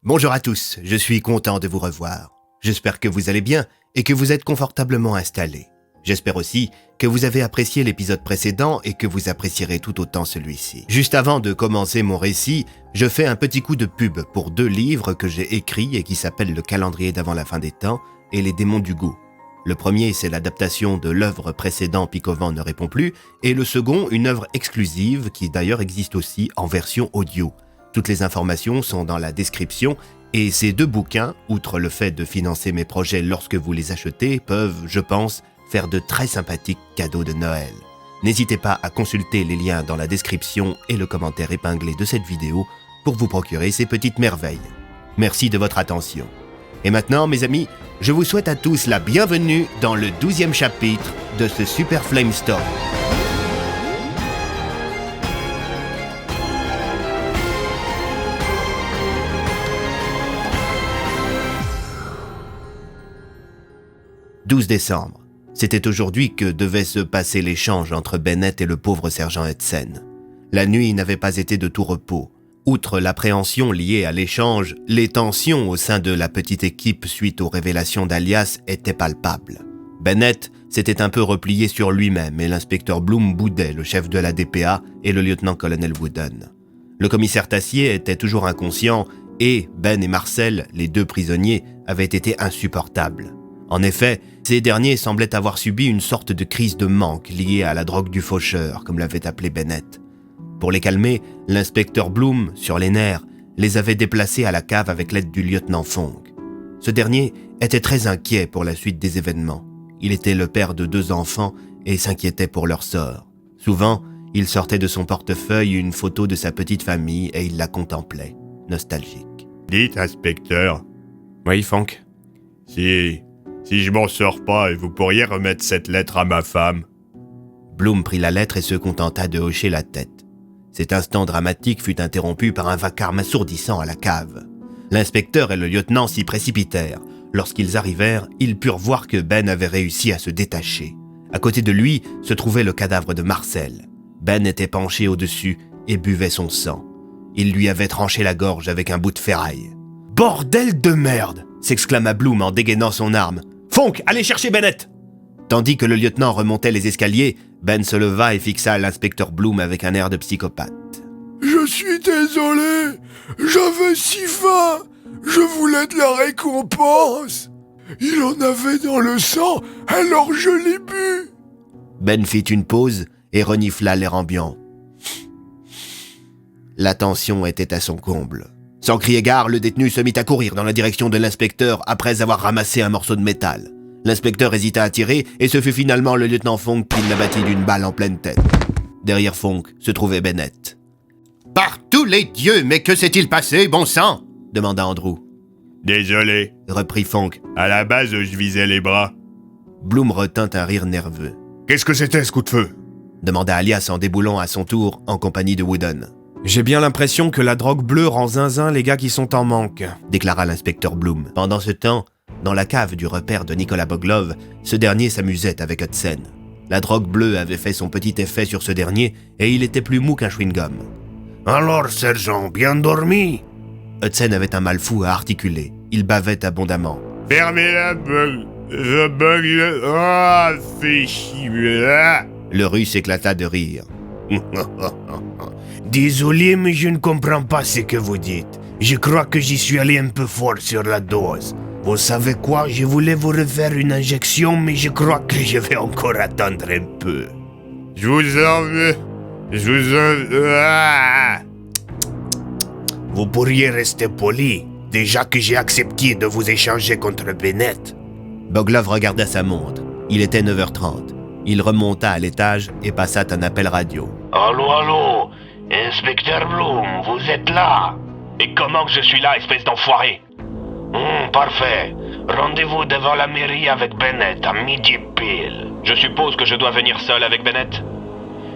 Bonjour à tous, je suis content de vous revoir. J'espère que vous allez bien et que vous êtes confortablement installés. J'espère aussi que vous avez apprécié l'épisode précédent et que vous apprécierez tout autant celui-ci. Juste avant de commencer mon récit, je fais un petit coup de pub pour 2 livres que j'ai écrits et qui s'appellent Le calendrier d'avant la fin des temps et Les démons du goût. Le premier, c'est l'adaptation de l'œuvre précédente Pic au vent ne répond plus, et le second, une œuvre exclusive qui d'ailleurs existe aussi en version audio. Toutes les informations sont dans la description et ces 2 bouquins, outre le fait de financer mes projets lorsque vous les achetez, peuvent, je pense, faire de très sympathiques cadeaux de Noël. N'hésitez pas à consulter les liens dans la description et le commentaire épinglé de cette vidéo pour vous procurer ces petites merveilles. Merci de votre attention. Et maintenant, mes amis, je vous souhaite à tous la bienvenue dans le 12e chapitre de ce Super Flame Story. « 12 décembre. C'était aujourd'hui que devait se passer l'échange entre Bennett et le pauvre sergent Hudson. La nuit n'avait pas été de tout repos. Outre l'appréhension liée à l'échange, les tensions au sein de la petite équipe suite aux révélations d'Alias étaient palpables. Bennett s'était un peu replié sur lui-même et l'inspecteur Bloom boudait le chef de la DPA et le lieutenant-colonel Wooden. Le commissaire Tassier était toujours inconscient et Ben et Marcel, les 2 prisonniers, avaient été insupportables. En effet, ces derniers semblaient avoir subi une sorte de crise de manque liée à la drogue du faucheur, comme l'avait appelé Bennett. Pour les calmer, l'inspecteur Bloom, sur les nerfs, les avait déplacés à la cave avec l'aide du lieutenant Fong. Ce dernier était très inquiet pour la suite des événements. Il était le père de 2 enfants et s'inquiétait pour leur sort. Souvent, il sortait de son portefeuille une photo de sa petite famille et il la contemplait, nostalgique. « Dites, inspecteur. »« Oui, Fong. »« Si je m'en sors pas, vous pourriez remettre cette lettre à ma femme. » Bloom prit la lettre et se contenta de hocher la tête. Cet instant dramatique fut interrompu par un vacarme assourdissant à la cave. L'inspecteur et le lieutenant s'y précipitèrent. Lorsqu'ils arrivèrent, ils purent voir que Ben avait réussi à se détacher. À côté de lui se trouvait le cadavre de Marcel. Ben était penché au-dessus et buvait son sang. Il lui avait tranché la gorge avec un bout de ferraille. « Bordel de merde !» s'exclama Bloom en dégainant son arme. « Fonk, allez chercher Bennett !» Tandis que le lieutenant remontait les escaliers, Ben se leva et fixa l'inspecteur Bloom avec un air de psychopathe. « Je suis désolé, j'avais si faim, je voulais de la récompense. Il en avait dans le sang, alors je l'ai bu. » Ben fit une pause et renifla l'air ambiant. La tension était à son comble. Sans crier gare, le détenu se mit à courir dans la direction de l'inspecteur après avoir ramassé un morceau de métal. L'inspecteur hésita à tirer et ce fut finalement le lieutenant Fong qui l'abattit d'une balle en pleine tête. Derrière Fong se trouvait Bennett. « Par tous les dieux, mais que s'est-il passé, bon sang ?» demanda Andrew. « Désolé, » reprit Fong. « À la base, je visais les bras. » Bloom retint un rire nerveux. « Qu'est-ce que c'était ce coup de feu ?» demanda Alias en déboulant à son tour en compagnie de Wooden. « J'ai bien l'impression que la drogue bleue rend zinzin les gars qui sont en manque, » déclara l'inspecteur Bloom. Pendant ce temps, dans la cave du repère de Nicolas Boglov, ce dernier s'amusait avec Hudson. La drogue bleue avait fait son petit effet sur ce dernier et il était plus mou qu'un chewing-gum. « Alors, sergent, bien dormi ?» Hudson avait un mal fou à articuler. Il bavait abondamment. « Fermez la bug. Je bug. Ah, fais chier. » Le russe éclata de rire. « Désolé, mais je ne comprends pas ce que vous dites. Je crois que j'y suis allé un peu fort sur la dose. Vous savez quoi, je voulais vous refaire une injection, mais je crois que je vais encore attendre un peu. » Je vous en veux. Ah. Vous pourriez rester poli, déjà que j'ai accepté de vous échanger contre Bennett. Boglov regarda sa montre. Il était 9h30. Il remonta à l'étage et passa un appel radio. « Allô, Inspecteur Bloom, vous êtes là? Et comment que je suis là, espèce d'enfoiré? Parfait. Rendez-vous devant la mairie avec Bennett à midi pile. Je suppose que je dois venir seul avec Bennett?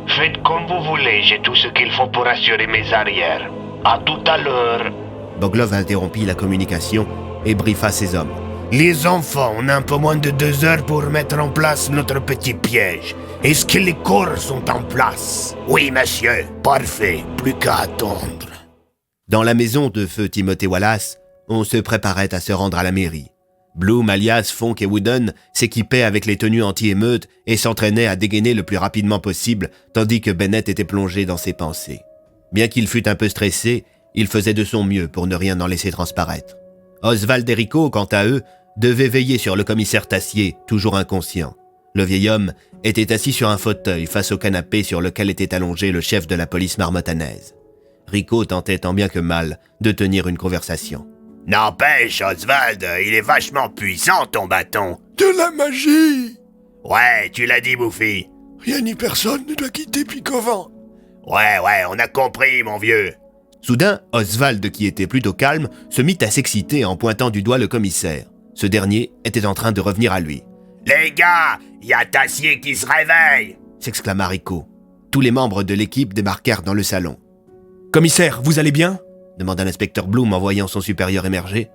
Faites comme vous voulez, j'ai tout ce qu'il faut pour assurer mes arrières. À tout à l'heure. » Boglov interrompit la communication et briefa ses hommes. « Les enfants, on a un peu moins de 2 heures pour mettre en place notre petit piège. Est-ce que les corps sont en place? » « Oui, monsieur. Parfait. Plus qu'à attendre. » Dans la maison de feu Timothée Wallace, on se préparait à se rendre à la mairie. Bloom, alias Fonk et Wooden s'équipaient avec les tenues anti-émeute et s'entraînaient à dégainer le plus rapidement possible, tandis que Bennett était plongé dans ses pensées. Bien qu'il fût un peu stressé, il faisait de son mieux pour ne rien en laisser transparaître. Oswald et Rico, quant à eux, devaient veiller sur le commissaire Tassier, toujours inconscient. Le vieil homme était assis sur un fauteuil face au canapé sur lequel était allongé le chef de la police marmotanaise. Rico tentait tant bien que mal de tenir une conversation. « N'empêche, Oswald, il est vachement puissant, ton bâton. »« De la magie !»« Ouais, tu l'as dit, Bouffi. »« Rien ni personne ne doit quitter Picovan. »« Ouais, on a compris, mon vieux. » Soudain, Oswald, qui était plutôt calme, se mit à s'exciter en pointant du doigt le commissaire. Ce dernier était en train de revenir à lui. « Les gars, y a Tassier qui se réveille !» s'exclama Rico. Tous les membres de l'équipe débarquèrent dans le salon. « Commissaire, vous allez bien ?» demanda l'inspecteur Bloom en voyant son supérieur émerger.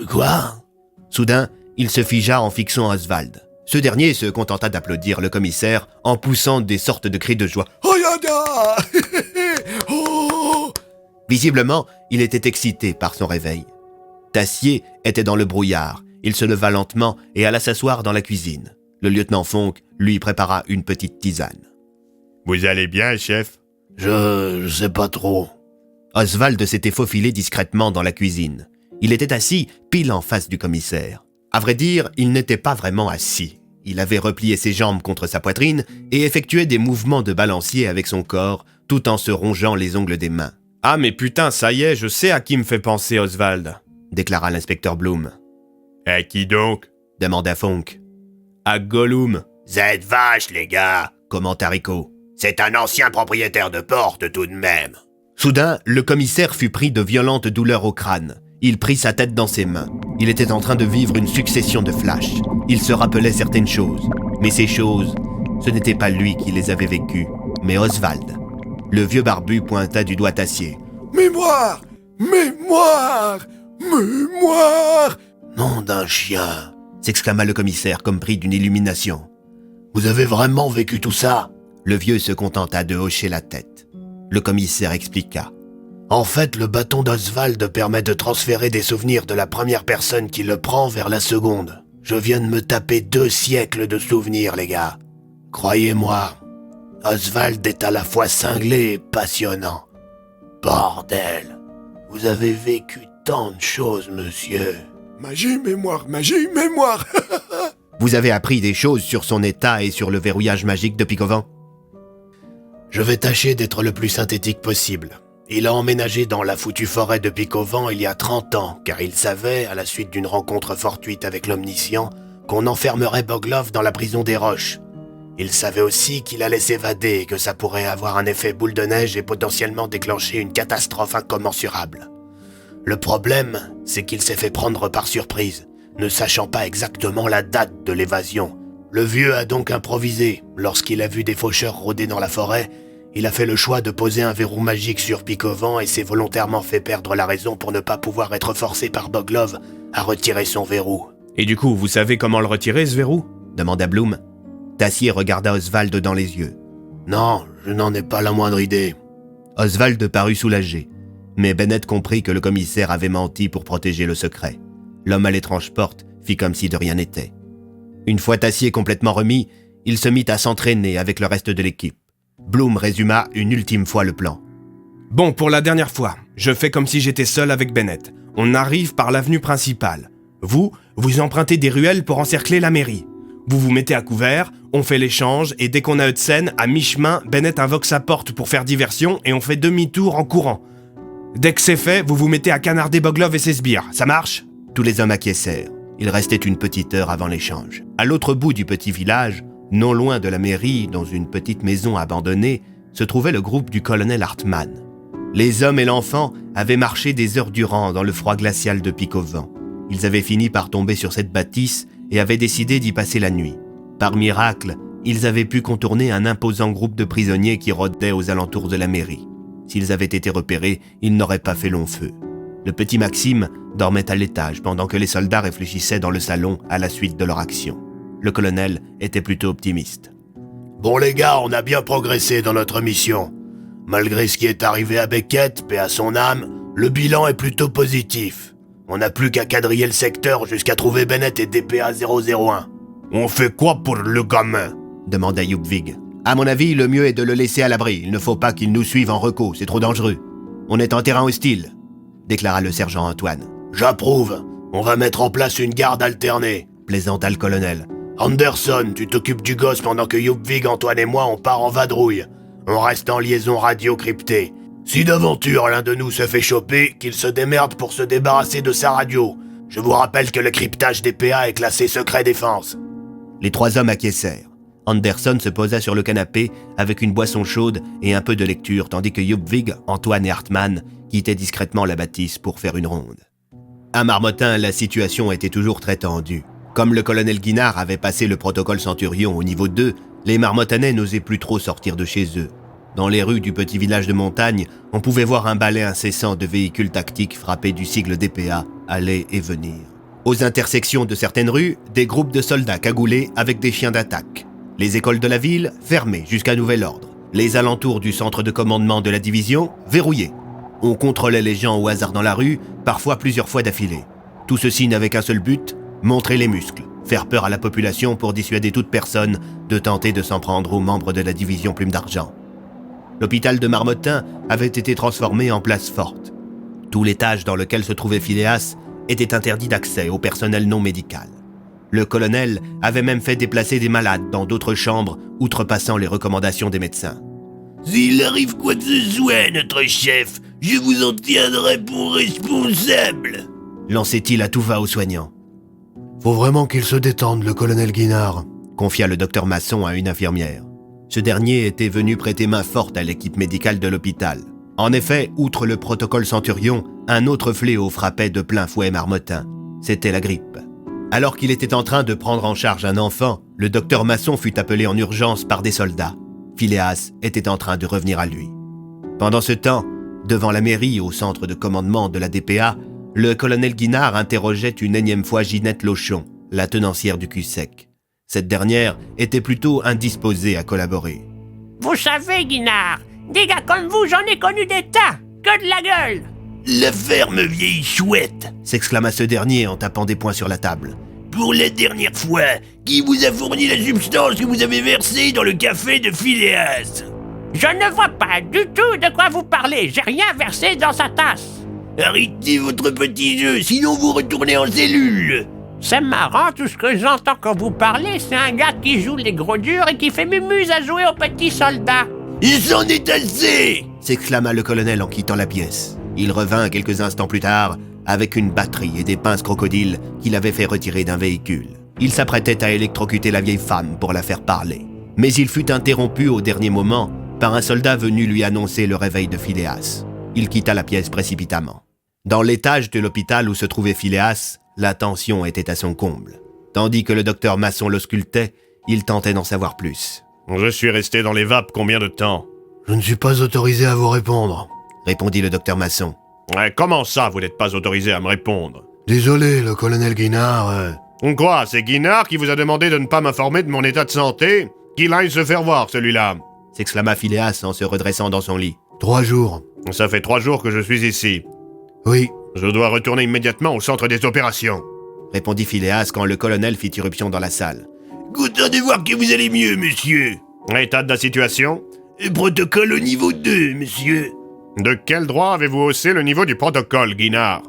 Quoi ?» Soudain, il se figea en fixant Oswald. Ce dernier se contenta d'applaudir le commissaire en poussant des sortes de cris de joie. « Oh yada !»« Oh !» Visiblement, il était excité par son réveil. Tassier était dans le brouillard. Il se leva lentement et alla s'asseoir dans la cuisine. Le lieutenant Fonk lui prépara une petite tisane. « Vous allez bien, chef ?»« Je sais pas trop. » Oswald s'était faufilé discrètement dans la cuisine. Il était assis pile en face du commissaire. À vrai dire, il n'était pas vraiment assis. Il avait replié ses jambes contre sa poitrine et effectuait des mouvements de balancier avec son corps, tout en se rongeant les ongles des mains. « Ah mais putain, ça y est, je sais à qui me fait penser Oswald !» déclara l'inspecteur Bloom. « À qui donc ?» demanda Fonk. « À Gollum. »« Vous êtes vaches, les gars !» commenta Rico. « C'est un ancien propriétaire de porte, tout de même. » Soudain, le commissaire fut pris de violentes douleurs au crâne. Il prit sa tête dans ses mains. Il était en train de vivre une succession de flashs. Il se rappelait certaines choses. Mais ces choses, ce n'était pas lui qui les avait vécues, mais Oswald. Le vieux barbu pointa du doigt Tassier. « Mémoire ! Mémoire ! Mémoire !»« Nom d'un chien !» s'exclama le commissaire comme pris d'une illumination. « Vous avez vraiment vécu tout ça ?» Le vieux se contenta de hocher la tête. Le commissaire expliqua. « En fait, le bâton d'Oswald permet de transférer des souvenirs de la première personne qui le prend vers la seconde. Je viens de me taper 2 siècles de souvenirs, les gars. Croyez-moi, Oswald est à la fois cinglé et passionnant. Bordel, vous avez vécu tant de choses, monsieur. » Magie, mémoire, Vous avez appris des choses sur son état et sur le verrouillage magique de Picovan ? Je vais tâcher d'être le plus synthétique possible. Il a emménagé dans la foutue forêt de Picovan il y a 30 ans, car il savait, à la suite d'une rencontre fortuite avec l'Omniscient, qu'on enfermerait Boglov dans la prison des Roches. Il savait aussi qu'il allait s'évader et que ça pourrait avoir un effet boule de neige et potentiellement déclencher une catastrophe incommensurable. Le problème, c'est qu'il s'est fait prendre par surprise, ne sachant pas exactement la date de l'évasion. Le vieux a donc improvisé. Lorsqu'il a vu des faucheurs rôder dans la forêt, il a fait le choix de poser un verrou magique sur Picovan et s'est volontairement fait perdre la raison pour ne pas pouvoir être forcé par Boglov à retirer son verrou. « Et du coup, vous savez comment le retirer, ce verrou ?» demanda Bloom. Tassier regarda Oswald dans les yeux. « Non, je n'en ai pas la moindre idée. » Oswald parut soulagé, mais Bennett comprit que le commissaire avait menti pour protéger le secret. L'homme à l'étrange porte fit comme si de rien n'était. Une fois Tassier complètement remis, il se mit à s'entraîner avec le reste de l'équipe. Bloom résuma une ultime fois le plan. « Bon, pour la dernière fois, je fais comme si j'étais seul avec Bennett. On arrive par l'avenue principale. Vous empruntez des ruelles pour encercler la mairie. Vous vous mettez à couvert, on fait l'échange, et dès qu'on a Hudson, à mi-chemin, Bennett invoque sa porte pour faire diversion et on fait demi-tour en courant. Dès que c'est fait, vous vous mettez à canarder Boglov et ses sbires. Ça marche ?» Tous les hommes acquiescèrent. Il restait une petite heure avant l'échange. À l'autre bout du petit village, non loin de la mairie, dans une petite maison abandonnée, se trouvait le groupe du colonel Hartmann. Les hommes et l'enfant avaient marché des heures durant dans le froid glacial de Picovan. Ils avaient fini par tomber sur cette bâtisse et avaient décidé d'y passer la nuit. Par miracle, ils avaient pu contourner un imposant groupe de prisonniers qui rôdaient aux alentours de la mairie. S'ils avaient été repérés, ils n'auraient pas fait long feu. Le petit Maxime dormait à l'étage pendant que les soldats réfléchissaient dans le salon à la suite de leur action. Le colonel était plutôt optimiste. « Bon les gars, on a bien progressé dans notre mission. Malgré ce qui est arrivé à Beckett, paix à son âme, Le bilan est plutôt positif. On n'a plus qu'à quadriller le secteur jusqu'à trouver Bennett et DPA 001. On fait quoi pour le gamin? demanda Yupvig. À mon avis, le mieux est de le laisser à l'abri. Il ne faut pas qu'il nous suive en reco, c'est trop dangereux. On est en terrain hostile, déclara le sergent Antoine. J'approuve. On va mettre en place une garde alternée, plaisanta le colonel. Anderson, tu t'occupes du gosse pendant que Yupvig, Antoine et moi, on part en vadrouille. On reste en liaison radio cryptée. Si d'aventure l'un de nous se fait choper, qu'il se démerde pour se débarrasser de sa radio. Je vous rappelle que le cryptage des PA est classé secret défense. Les 3 hommes acquiescèrent. Anderson se posa sur le canapé avec une boisson chaude et un peu de lecture, tandis que Yupvig, Antoine et Hartmann quittaient discrètement la bâtisse pour faire une ronde. À Marmottin, la situation était toujours très tendue. Comme le colonel Guinard avait passé le protocole Centurion au niveau 2, les Marmottanais n'osaient plus trop sortir de chez eux. Dans les rues du petit village de montagne, on pouvait voir un balai incessant de véhicules tactiques frappés du sigle DPA, aller et venir. Aux intersections de certaines rues, des groupes de soldats cagoulés avec des chiens d'attaque. Les écoles de la ville, fermées jusqu'à nouvel ordre. Les alentours du centre de commandement de la division, verrouillés. On contrôlait les gens au hasard dans la rue, parfois plusieurs fois d'affilée. Tout ceci n'avait qu'un seul but, montrer les muscles, faire peur à la population pour dissuader toute personne de tenter de s'en prendre aux membres de la division Plume d'Argent. L'hôpital de Marmottin avait été transformé en place forte. Tout l'étage dans lequel se trouvait Phileas était interdit d'accès au personnel non médical. Le colonel avait même fait déplacer des malades dans d'autres chambres, outrepassant les recommandations des médecins. « S'il arrive quoi que ce soit, notre chef, je vous en tiendrai pour responsable !» lançait-il à tout va aux soignants. « Faut vraiment qu'il se détende, le colonel Guinard !» confia le docteur Masson à une infirmière. Ce dernier était venu prêter main forte à l'équipe médicale de l'hôpital. En effet, outre le protocole Centurion, un autre fléau frappait de plein fouet Marmottin. C'était la grippe. Alors qu'il était en train de prendre en charge un enfant, le docteur Masson fut appelé en urgence par des soldats. Phileas était en train de revenir à lui. Pendant ce temps, devant la mairie au centre de commandement de la DPA, le colonel Guinard interrogeait une énième fois Ginette Lochon, la tenancière du cul-sec. Cette dernière était plutôt indisposée à collaborer. « Vous savez, Guinard, des gars comme vous, j'en ai connu des tas, que de la gueule !» « La ferme vieille chouette !» s'exclama ce dernier en tapant des poings sur la table. « Pour la dernière fois, qui vous a fourni la substance que vous avez versée dans le café de Phileas ?»« Je ne vois pas du tout de quoi vous parlez, j'ai rien versé dans sa tasse !»« Arrêtez votre petit jeu, sinon vous retournez en cellule !»« C'est marrant, tout ce que j'entends quand vous parlez, c'est un gars qui joue les gros durs et qui fait mumuse à jouer aux petits soldats. »« Il s'en est assez !» s'exclama le colonel en quittant la pièce. Il revint quelques instants plus tard avec une batterie et des pinces crocodiles qu'il avait fait retirer d'un véhicule. Il s'apprêtait à électrocuter la vieille femme pour la faire parler. Mais il fut interrompu au dernier moment par un soldat venu lui annoncer le réveil de Phileas. Il quitta la pièce précipitamment. Dans l'étage de l'hôpital où se trouvait Phileas, la tension était à son comble. Tandis que le docteur Masson l'auscultait, il tentait d'en savoir plus. « Je suis resté dans les vapes combien de temps ?»« Je ne suis pas autorisé à vous répondre. » répondit le docteur Masson. Comment ça, vous n'êtes pas autorisé à me répondre ?»« Désolé, le colonel Guinard. Quoi, c'est Guinard qui vous a demandé de ne pas m'informer de mon état de santé? Qu'il aille se faire voir, celui-là !» s'exclama Phileas en se redressant dans son lit. 3 jours. Ça fait 3 jours que je suis ici. Oui. Je dois retourner immédiatement au centre des opérations, répondit Phileas quand le colonel fit irruption dans la salle. Content de voir que vous allez mieux, monsieur. État de la situation? Protocole au niveau 2, monsieur. De quel droit avez-vous haussé le niveau du protocole, Guinard?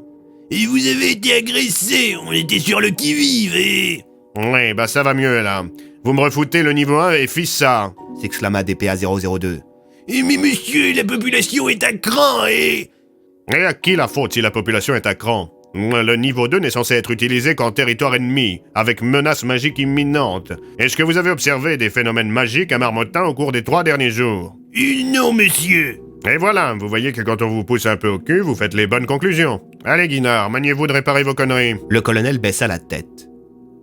Et vous avez été agressé, on était sur le qui-vive et... Oui, ça va mieux, là. Vous me refoutez le niveau 1 et fiche ça, s'exclama DPA 002. Mais monsieur, la population est à cran et... Et à qui la faute si la population est à cran? Le niveau 2 n'est censé être utilisé qu'en territoire ennemi, avec menace magique imminente. Est-ce que vous avez observé des phénomènes magiques à Marmottin au cours des 3 derniers jours? Non, monsieur. Et voilà, vous voyez que quand on vous pousse un peu au cul, vous faites les bonnes conclusions. Allez, Guinard, maniez-vous de réparer vos conneries. Le colonel baissa la tête.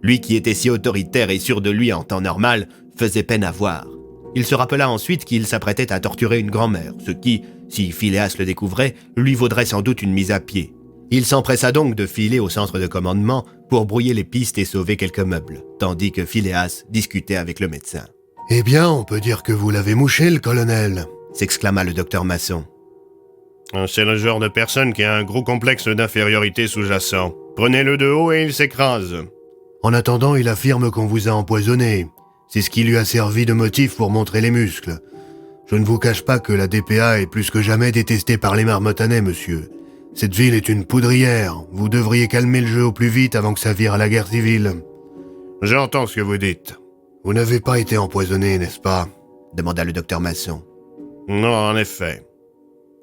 Lui qui était si autoritaire et sûr de lui en temps normal, faisait peine à voir. Il se rappela ensuite qu'il s'apprêtait à torturer une grand-mère, ce qui, si Phileas le découvrait, lui vaudrait sans doute une mise à pied. Il s'empressa donc de filer au centre de commandement pour brouiller les pistes et sauver quelques meubles, tandis que Phileas discutait avec le médecin. « Eh bien, on peut dire que vous l'avez mouché, le colonel !» s'exclama le docteur Masson. C'est le genre de personne qui a un gros complexe d'infériorité sous-jacent. Prenez-le de haut et il s'écrase. En attendant, il affirme qu'on vous a empoisonné. C'est ce qui lui a servi de motif pour montrer les muscles. Je ne vous cache pas que la DPA est plus que jamais détestée par les Marmottanais, monsieur. Cette ville est une poudrière. Vous devriez calmer le jeu au plus vite avant que ça vire à la guerre civile. J'entends ce que vous dites. Vous n'avez pas été empoisonné, n'est-ce pas? Demanda le docteur Masson. Non, en effet.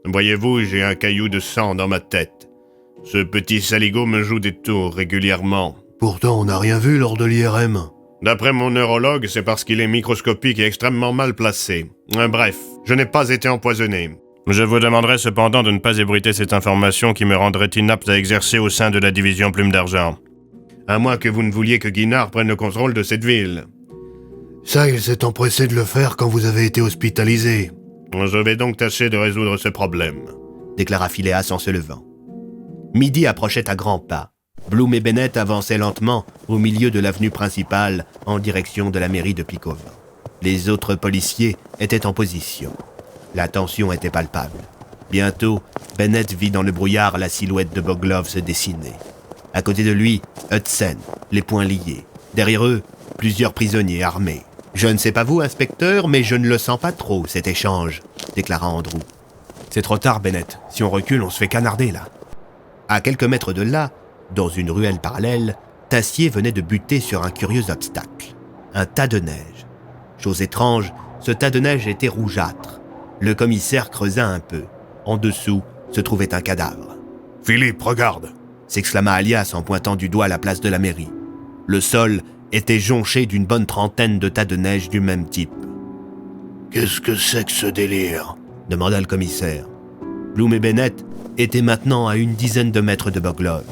Voyez-vous, j'ai un caillou de sang dans ma tête. Ce petit saligo me joue des tours régulièrement. Pourtant, on n'a rien vu lors de l'IRM. D'après mon neurologue, c'est parce qu'il est microscopique et extrêmement mal placé. Bref, je n'ai pas été empoisonné. Je vous demanderai cependant de ne pas ébruiter cette information qui me rendrait inapte à exercer au sein de la division Plume d'Argent. À moins que vous ne vouliez que Guinard prenne le contrôle de cette ville. Ça, il s'est empressé de le faire quand vous avez été hospitalisé. Je vais donc tâcher de résoudre ce problème, déclara Phileas en se levant. Midi approchait à grands pas. Bloom et Bennett avançaient lentement au milieu de l'avenue principale en direction de la mairie de Pikova. Les autres policiers étaient en position. La tension était palpable. Bientôt, Bennett vit dans le brouillard la silhouette de Boglov se dessiner. À côté de lui, Hudson, les poings liés. Derrière eux, plusieurs prisonniers armés. « Je ne sais pas vous, inspecteur, mais je ne le sens pas trop, cet échange », déclara Andrew. « C'est trop tard, Bennett. Si on recule, on se fait canarder, là. » À quelques mètres de là, dans une ruelle parallèle, Tassier venait de buter sur un curieux obstacle. Un tas de neige. Chose étrange, ce tas de neige était rougeâtre. Le commissaire creusa un peu. En dessous se trouvait un cadavre. « Philippe, regarde !» s'exclama Alias en pointant du doigt la place de la mairie. Le sol était jonché d'une bonne trentaine de tas de neige du même type. « Qu'est-ce que c'est que ce délire ?» demanda le commissaire. Bloom et Bennett étaient maintenant à une dizaine de mètres de Boglov.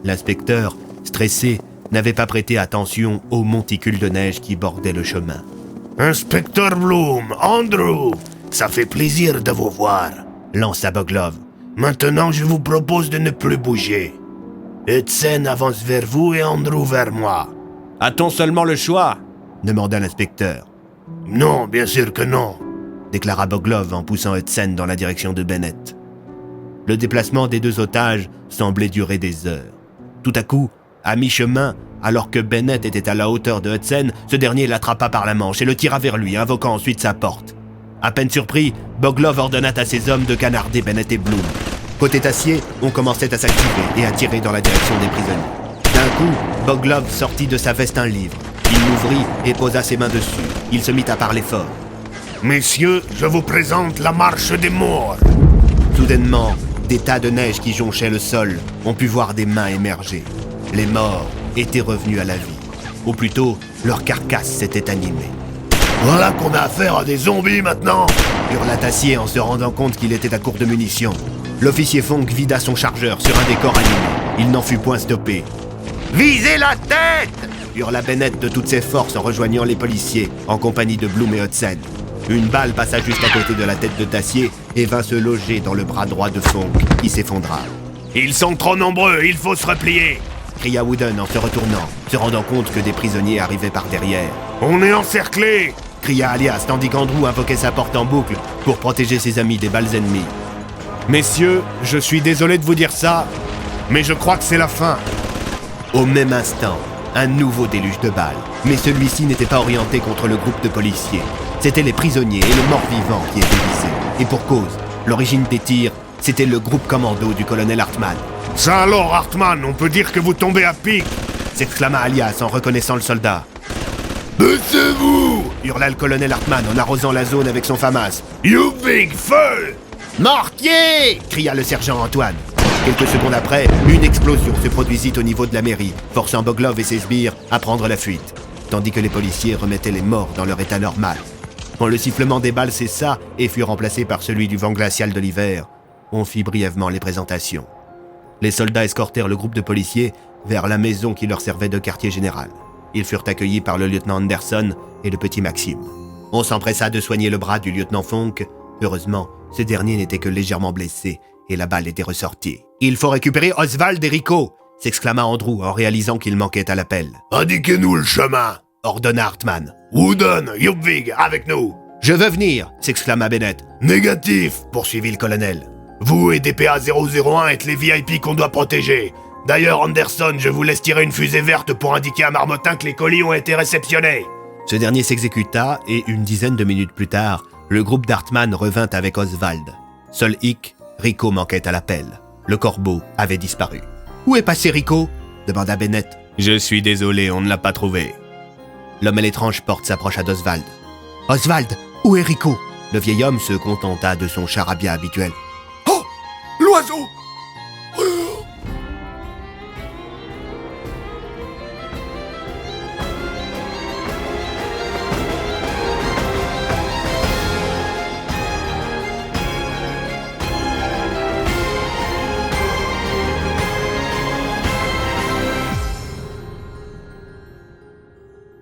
L'inspecteur, stressé, n'avait pas prêté attention aux monticules de neige qui bordaient le chemin. « Inspecteur Bloom, Andrew, ça fait plaisir de vous voir, » lança Boglov. « Maintenant, je vous propose de ne plus bouger. Hudson avance vers vous et Andrew vers moi. »« A-t-on seulement le choix ?» demanda l'inspecteur. « Non, bien sûr que non. » déclara Boglov en poussant Hudson dans la direction de Bennett. Le déplacement des deux otages semblait durer des heures. Tout à coup, à mi-chemin, alors que Bennett était à la hauteur de Hudson, ce dernier l'attrapa par la manche et le tira vers lui, invoquant ensuite sa porte. À peine surpris, Boglov ordonna à ses hommes de canarder Bennett et Bloom. Côté Tassier, on commençait à s'activer et à tirer dans la direction des prisonniers. D'un coup, Boglov sortit de sa veste un livre. Il l'ouvrit et posa ses mains dessus. Il se mit à parler fort. « Messieurs, je vous présente la marche des morts. » Soudainement, des tas de neige qui jonchaient le sol ont pu voir des mains émerger. Les morts étaient revenus à la vie. Ou plutôt, leur carcasse s'était animée. « Voilà qu'on a affaire à des zombies maintenant !» hurla Tassier en se rendant compte qu'il était à court de munitions. L'officier Funk vida son chargeur sur un des corps animés. Il n'en fut point stoppé. « Visez la tête !» hurla Bennett de toutes ses forces en rejoignant les policiers, en compagnie de Bloom et Hudson. Une balle passa juste à côté de la tête de Tassier et vint se loger dans le bras droit de Funk, qui s'effondra. « Ils sont trop nombreux, il faut se replier !» cria Wooden en se retournant, se rendant compte que des prisonniers arrivaient par derrière. « On est encerclés !» cria Alias, tandis qu'Andrew invoquait sa porte en boucle pour protéger ses amis des balles ennemies. « Messieurs, je suis désolé de vous dire ça, mais je crois que c'est la fin. » Au même instant, un nouveau déluge de balles, mais celui-ci n'était pas orienté contre le groupe de policiers. C'étaient les prisonniers et le mort-vivant qui étaient visés. Et pour cause, l'origine des tirs, c'était le groupe commando du colonel Hartmann. « Ça alors, Hartmann, on peut dire que vous tombez à pic !» s'exclama Alias en reconnaissant le soldat. « Baissez-vous !» hurla le colonel Hartmann en arrosant la zone avec son FAMAS. « You big feu !»« Mortier !» cria le sergent Antoine. Quelques secondes après, une explosion se produisit au niveau de la mairie, forçant Boglov et ses sbires à prendre la fuite, tandis que les policiers remettaient les morts dans leur état normal. Quand le sifflement des balles cessa et fut remplacé par celui du vent glacial de l'hiver, on fit brièvement les présentations. Les soldats escortèrent le groupe de policiers vers la maison qui leur servait de quartier général. Ils furent accueillis par le lieutenant Anderson et le petit Maxime. On s'empressa de soigner le bras du lieutenant Funk. Heureusement, ce dernier n'était que légèrement blessé et la balle était ressortie. « Il faut récupérer Oswald et Rico !» s'exclama Andrew en réalisant qu'il manquait à l'appel. « Indiquez-nous le chemin !» ordonna Hartmann. « Wooden, Yupvig, avec nous !»« Je veux venir !» s'exclama Bennett. « Négatif !» poursuivit le colonel. Vous et DPA-001 êtes les VIP qu'on doit protéger. D'ailleurs, Anderson, je vous laisse tirer une fusée verte pour indiquer à Marmottin que les colis ont été réceptionnés. Ce dernier s'exécuta et une dizaine de minutes plus tard, le groupe d'Hartmann revint avec Oswald. Seul Hick, Rico manquait à l'appel. Le corbeau avait disparu. « Où est passé Rico ?» demanda Bennett. « Je suis désolé, on ne l'a pas trouvé. » L'homme à l'étrange porte s'approcha d'Oswald. « Oswald, où est Rico ?» Le vieil homme se contenta de son charabia habituel.